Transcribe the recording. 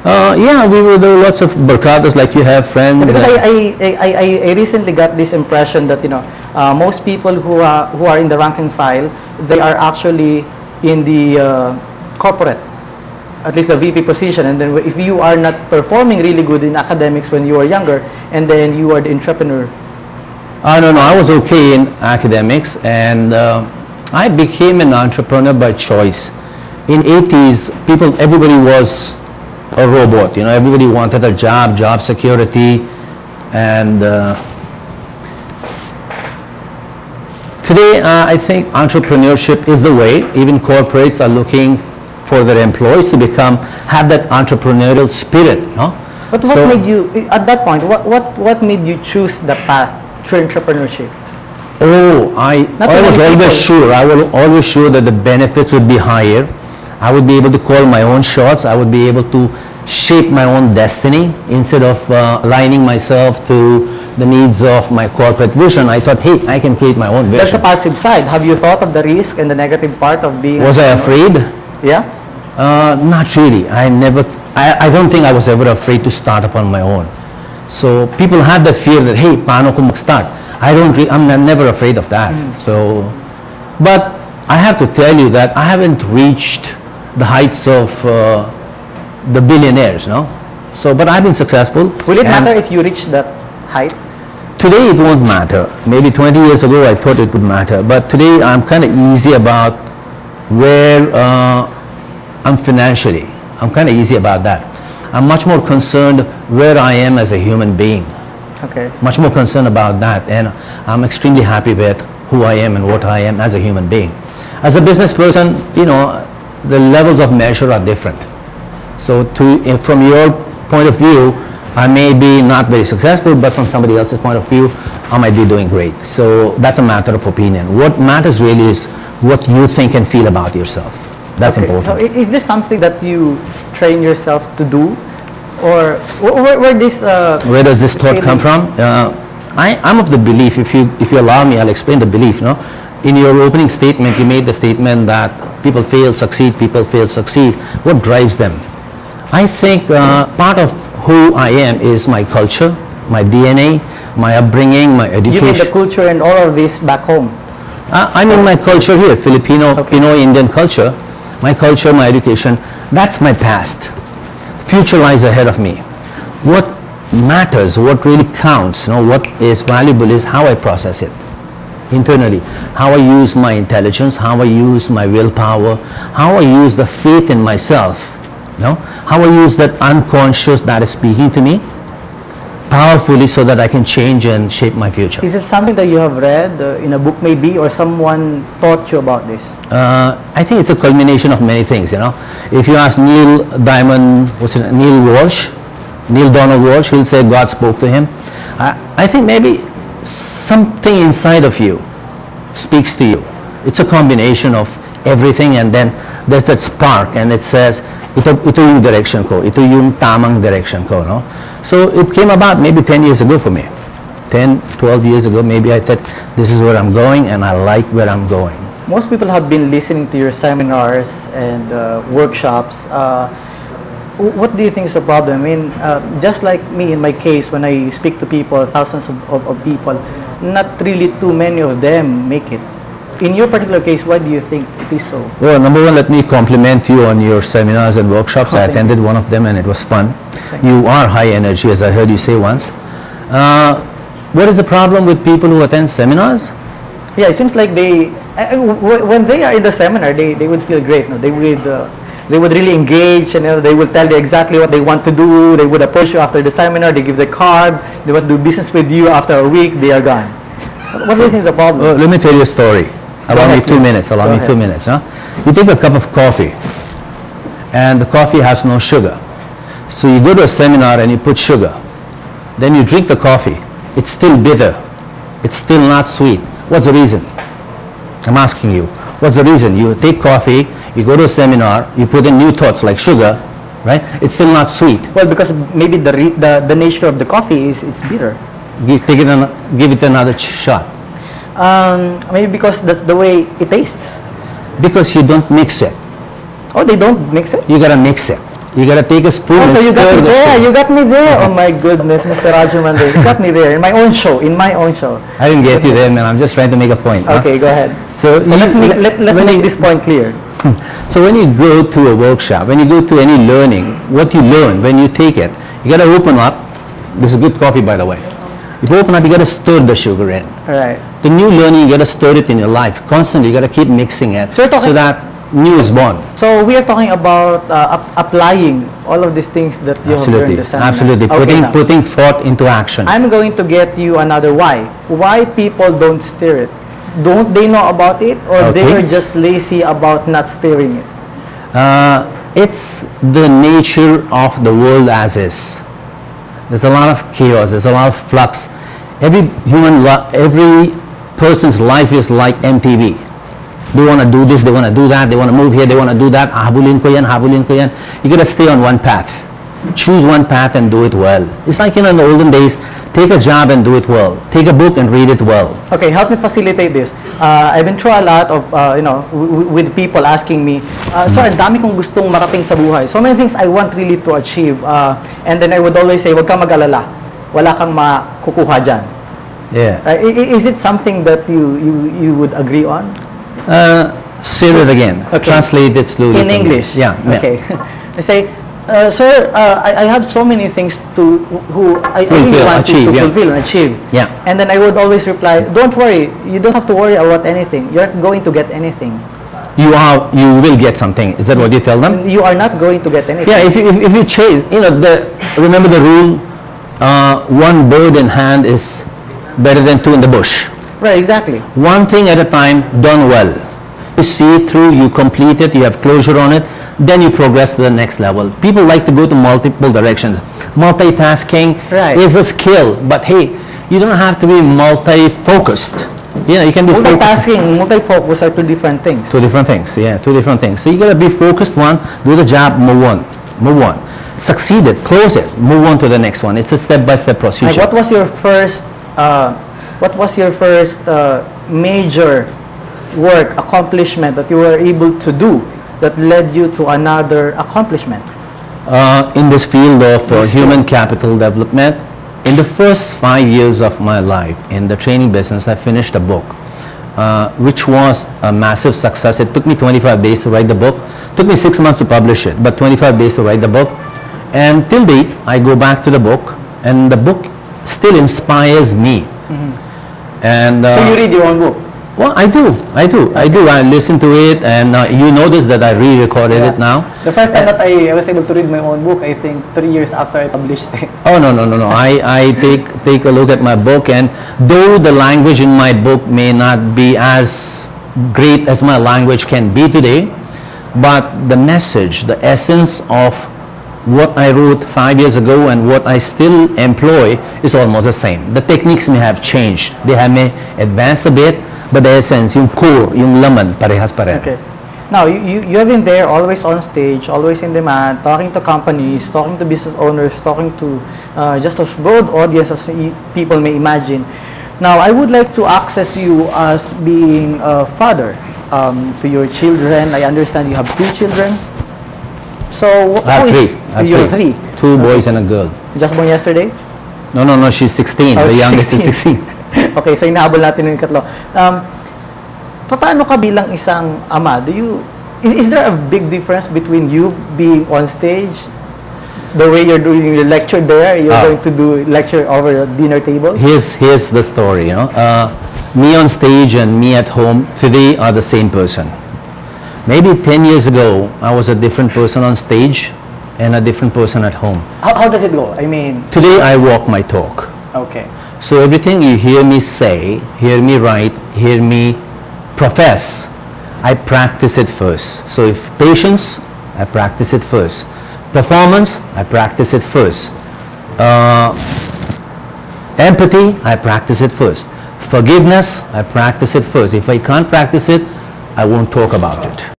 Yeah, we will do lots of barcadas like you have friends. Because I recently got this impression that, you know, most people who are in the ranking file, they are actually in the corporate, at least the VP position. And then if you are not performing really good in academics when you are younger, and then you are the entrepreneur. No, I was okay in academics, and I became an entrepreneur by choice. In 80s, everybody was a robot, you know, everybody wanted a job security, and today I think entrepreneurship is the way. Even corporates are looking for their employees to have that entrepreneurial spirit, you know? But what made you, at that point, what made you choose the path through entrepreneurship? Oh, I was always sure. I was always sure that the benefits would be higher. I would be able to call my own shots. I would be able to shape my own destiny instead of aligning myself to the needs of my corporate vision. I thought, hey, I can create my own vision. That's the positive side. Have you thought of the risk and the negative part of being? Was I afraid? Yeah. Not really. I don't think I was ever afraid to start up on my own. So people had that fear that, hey, paano ko mag-start? I'm never afraid of that. So, but I have to tell you that I haven't reached the heights of the billionaires, no? So, but I've been successful. Will it matter if you reach that height? Today it won't matter. Maybe 20 years ago I thought it would matter. But today I'm kind of easy about where I'm financially. I'm kind of easy about that. I'm much more concerned where I am as a human being. Okay. Much more concerned about that, and I'm extremely happy with who I am and what I am as a human being. As a business person, you know, the levels of measure are different. So from your point of view, I may be not very successful, but from somebody else's point of view, I might be doing great. So that's a matter of opinion. What matters really is what you think and feel about yourself. That's important. So is this something that you train yourself to do? Or where does this thought come from? I'm of the belief, if you allow me, I'll explain the belief. No? In your opening statement, you made the statement that people fail, succeed, people fail, succeed. What drives them? I think part of who I am is my culture, my DNA, my upbringing, my education. You mean the culture and all of this back home? I mean my culture here, Filipino, Indian culture, my culture, my education, that's my past. Future lies ahead of me. What matters, what really counts, you know, what is valuable is how I process it internally, how I use my intelligence, how I use my willpower, how I use the faith in myself, you know, how I use that unconscious that is speaking to me powerfully so that I can change and shape my future. Is it something that you have read in a book maybe, or someone taught you about this? I think it's a culmination of many things, you know. If you ask Neil Donald Walsh, he'll say God spoke to him. I think maybe something inside of you speaks to you. It's a combination of everything, and then there's that spark, and it says, ito yung direction ko, ito yung tamang direction ko, no? So it came about maybe 10 years ago for me. 10, 12 years ago, maybe I thought, this is where I'm going, and I like where I'm going. Most people have been listening to your seminars and workshops. What do you think is the problem? I mean, just like me in my case, when I speak to people, thousands of people, not really too many of them make it. In your particular case, why do you think it is so? Well, number one, let me compliment you on your seminars and workshops. I attended one of them and it was fun. You are high energy, as I heard you say once. What is the problem with people who attend seminars? Yeah, it seems like when they are in the seminar, they would feel great. No? They would really engage, and they will tell you exactly what they want to do. They would approach you after the seminar. They give the card. They would do business with you. After a week, they are gone. What do you think is the problem? Let me tell you a story. Allow me 2 minutes. Allow me 2 minutes. Huh? You take a cup of coffee, and the coffee has no sugar. So you go to a seminar and you put sugar. Then you drink the coffee. It's still bitter. It's still not sweet. What's the reason? I'm asking you. What's the reason? You take coffee, you go to a seminar, you put in new thoughts like sugar, right? It's still not sweet. Well, because maybe the nature of the coffee is it's bitter. Give it another shot. Maybe because that's the way it tastes. Because you don't mix it. Oh, they don't mix it? You gotta mix it. You got to take a spoon Oh, and so you got stir me the there. spoon. You got me there. Oh my goodness, Mr. Rajamandir. You got me there in my own show. In my own show. I didn't get you there, man. I'm just trying to make a point. huh? Okay, go ahead. So, So let's make this point clear. So when you go to a workshop, when you go to any learning, what you learn when you take it, you got to open up. This is good coffee, by the way. If you open up, you got to stir the sugar in. All right. The new learning, you got to stir it in your life constantly. You got to keep mixing it So you're talking- so that new is born. So we are talking about applying all of these things that you have learned Absolutely, in the seminar. absolutely. Okay, now, Putting thought into action. I'm going to get you another why. Why people don't stir it? Don't they know about it, or they Okay. are just lazy about not stirring it? It's the nature of the world as is. There's a lot of chaos. There's a lot of flux. Every person's life is like MTV. They want to do this, they want to do that, they want to move here, they want to do that. Habulin ko yan, habulin ko yan. You got to stay on one path. Choose one path and do it well. It's like, in the olden days, take a job and do it well. Take a book and read it well. Okay, help me facilitate this. I've been through a lot of, with people asking me, Sir, ang dami kong gustong marating sa buhay. So many things I want really to achieve. And then I would always say, wag kang mag-alala. Wala kang makukuha dyan. Yeah. Is it something that you would agree on? Say it again. Okay. Translate it slowly. In for me. English? Yeah. Okay. I say, Sir, I have so many things to I really Fulfill, want achieve, to yeah. fulfill and achieve. Yeah. And then I would always reply, don't worry, you don't have to worry about anything. You're not going to get anything. You will get something. Is that what you tell them? You are not going to get anything. Yeah, if you chase, remember the rule, one bird in hand is better than two in the bush. Right, exactly. One thing at a time, done well. You see it through, you complete it, you have closure on it, then you progress to the next level. People like to go to multiple directions. Multitasking Right. is a skill, but hey, you don't have to be multi-focused. You can be focused. Multitasking, multi-focus are two different things. Two different things, yeah, two different things. So you gotta be focused one, do the job, move on, move on. Succeed it, close it, move on to the next one. It's a step-by-step procedure. Like, what was your first major work accomplishment that you were able to do that led you to another accomplishment? In this field of human capital development, in the first 5 years of my life in the training business, I finished a book, which was a massive success. It took me 25 days to write the book. It took me 6 months to publish it, but 25 days to write the book. And till date, I go back to the book, and the book still inspires me. And So you read your own book? well, I do. I listen to it, and you notice that I re-recorded it now. The first time that I was able to read my own book, I think 3 years after I published it. Oh, no. I take a look at my book, and though the language in my book may not be as great as my language can be today, but the message, the essence of what I wrote 5 years ago and what I still employ is almost the same. The techniques may have changed. They may advanced a bit, but the essence, yung core, yung laman, parehas pa rin. Okay. Now, you have been there, always on stage, always in demand, talking to companies, talking to business owners, talking to just as broad audience as people may imagine. Now, I would like to access you as being a father to your children. I understand you have 2 children. So, I have 3. You have 3. 2 boys and a girl. Just born yesterday? No, she's 16. Oh, The youngest 16. is 16. Okay, so inahabol natin yung katlo. Paano ka bilang isang ama? Is there a big difference between you being on stage, the way you're doing your lecture there, you're going to do lecture over a dinner table? Here's the story, me on stage and me at home today are the same person. Maybe 10 years ago, I was a different person on stage and a different person at home. How does it go? I mean... Today, I walk my talk. Okay. So everything you hear me say, hear me write, hear me profess, I practice it first. So if patience, I practice it first. Performance, I practice it first. Empathy, I practice it first. Forgiveness, I practice it first. If I can't practice it, I won't talk about it.